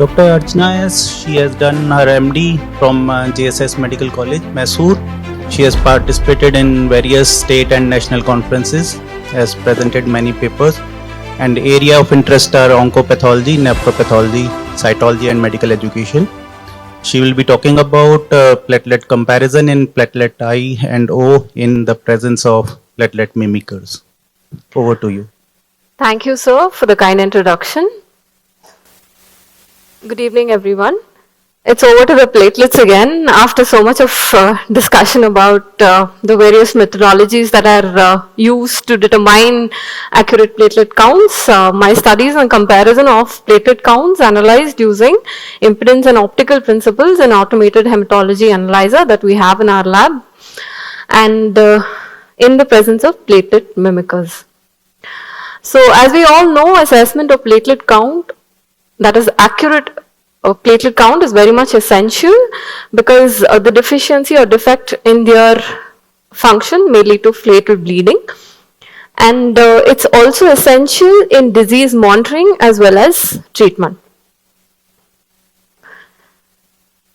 Dr. Archana she has done her MD from JSS Medical College, Mysore. She has participated in various state and national conferences, has presented many papers, and area of interest are oncopathology, nephropathology, cytology and medical education. She will be talking about platelet comparison in platelet I and O in the presence of platelet mimickers. Over to you. Thank you, sir, for the kind introduction. Good evening, everyone. It's over to the platelets again after so much of discussion about the various methodologies that are used to determine accurate platelet counts. My studies and comparison of platelet counts analyzed using impedance and optical principles in automated hematology analyzer that we have in our lab, and in the presence of platelet mimickers. So as we all know, assessment of platelet count, that is accurate platelet count, is very much essential because the deficiency or defect in their function may lead to platelet bleeding, and it's also essential in disease monitoring as well as treatment.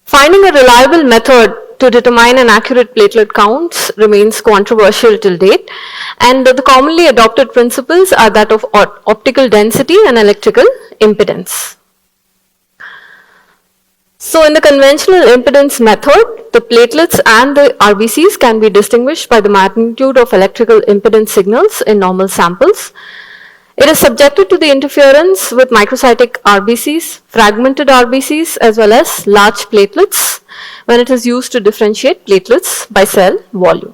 Finding a reliable method to determine an accurate platelet count remains controversial till date, and the commonly adopted principles are that of optical density and electrical impedance. So in the conventional impedance method, the platelets and the RBCs can be distinguished by the magnitude of electrical impedance signals in normal samples. It is subjected to the interference with microcytic RBCs, fragmented RBCs, as well as large platelets when it is used to differentiate platelets by cell volume.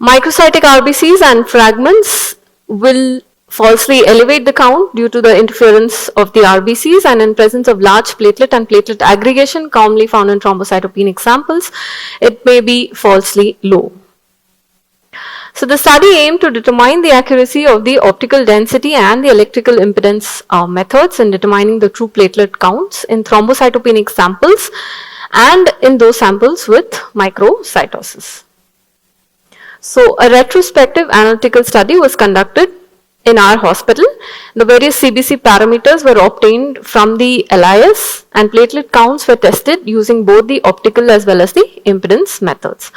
Microcytic RBCs and fragments will falsely elevate the count due to the interference of the RBCs, and in presence of large platelet and platelet aggregation commonly found in thrombocytopenic samples, it may be falsely low. So the study aimed to determine the accuracy of the optical density and the electrical impedance methods in determining the true platelet counts in thrombocytopenic samples and in those samples with microcytosis. So a retrospective analytical study was conducted in our hospital. The various CBC parameters were obtained from the LIS, and platelet counts were tested using both the optical as well as the impedance methods.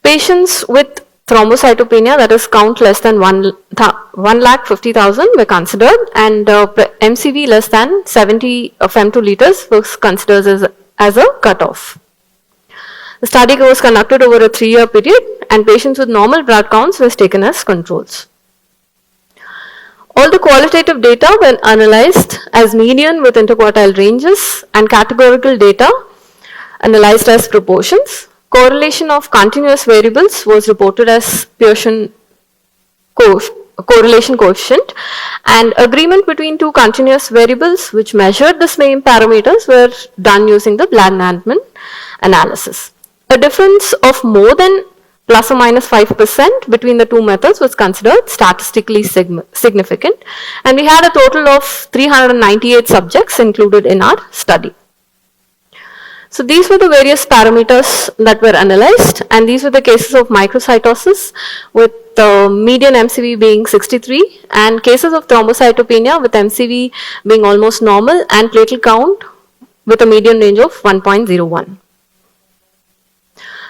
Patients with thrombocytopenia, that is count less than 1,50,000, were considered, and MCV less than 70 femtoliters was considered as a cutoff. The study was conducted over a 3-year period, and patients with normal blood counts were taken as controls. All the qualitative data were analyzed as median with interquartile ranges, and categorical data analyzed as proportions. Correlation of continuous variables was reported as Pearson correlation coefficient, and agreement between two continuous variables which measured the same parameters were done using the Bland-Landman analysis. A difference of more than plus or minus 5% between the two methods was considered statistically significant, and we had a total of 398 subjects included in our study. So these were the various parameters that were analyzed, and these were the cases of microcytosis with median MCV being 63, and cases of thrombocytopenia with MCV being almost normal, and platelet count with a median range of 1.01.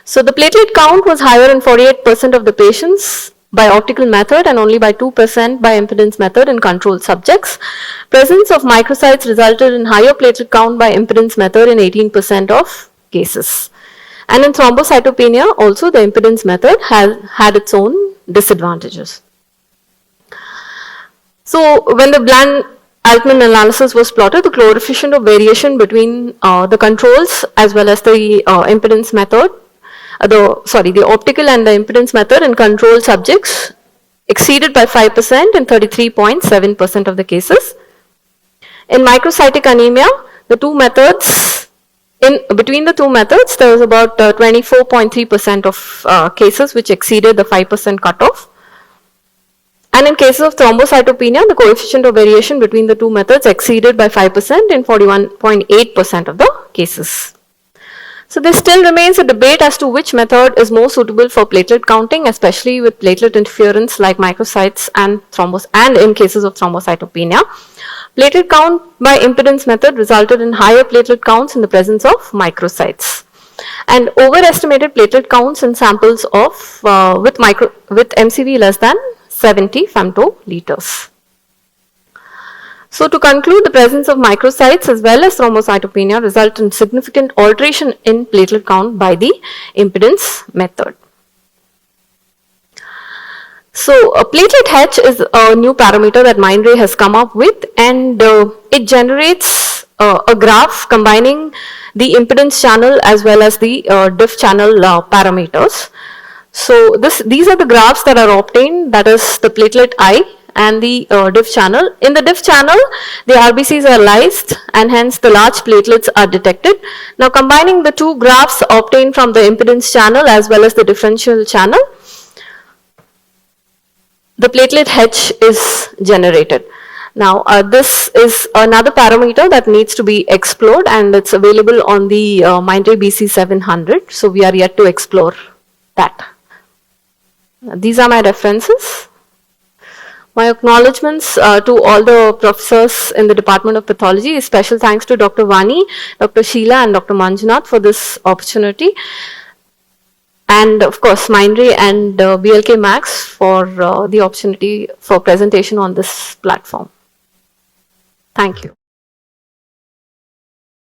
So the platelet count was higher in 48% of the patients by optical method and only by 2% by impedance method in control subjects. Presence of microcytes resulted in higher platelet count by impedance method in 18% of cases. And in thrombocytopenia also the impedance method had its own disadvantages. So when the Bland-Altman analysis was plotted, the coefficient of variation between the controls as well as the impedance method, the optical and the impedance method in control subjects exceeded by 5% in 33.7% of the cases. In microcytic anemia, the two methods, between the two methods, there was about 24.3% of cases which exceeded the 5% cutoff. And in cases of thrombocytopenia, the coefficient of variation between the two methods exceeded by 5% in 41.8% of the cases. So there still remains a debate as to which method is more suitable for platelet counting, especially with platelet interference like microcytes and in cases of thrombocytopenia. Platelet count by impedance method resulted in higher platelet counts in the presence of microcytes, and overestimated platelet counts in samples of with MCV less than 70 femtoliters. So to conclude, the presence of microcytes as well as thrombocytopenia result in significant alteration in platelet count by the impedance method. So a platelet H is a new parameter that Mindray has come up with, and it generates a graph combining the impedance channel as well as the diff channel parameters. So these are the graphs that are obtained, that is the platelet I and the diff channel. In the diff channel, the RBCs are lysed and hence the large platelets are detected. Now combining the two graphs obtained from the impedance channel as well as the differential channel, the platelet H is generated. Now this is another parameter that needs to be explored, and it's available on the Mindray BC 700. So we are yet to explore that. These are my references. My acknowledgements to all the professors in the Department of Pathology. Special thanks to Dr. Vani, Dr. Sheila and Dr. Manjunath for this opportunity. And of course, Mindray and BLK Max for the opportunity for presentation on this platform. Thank you.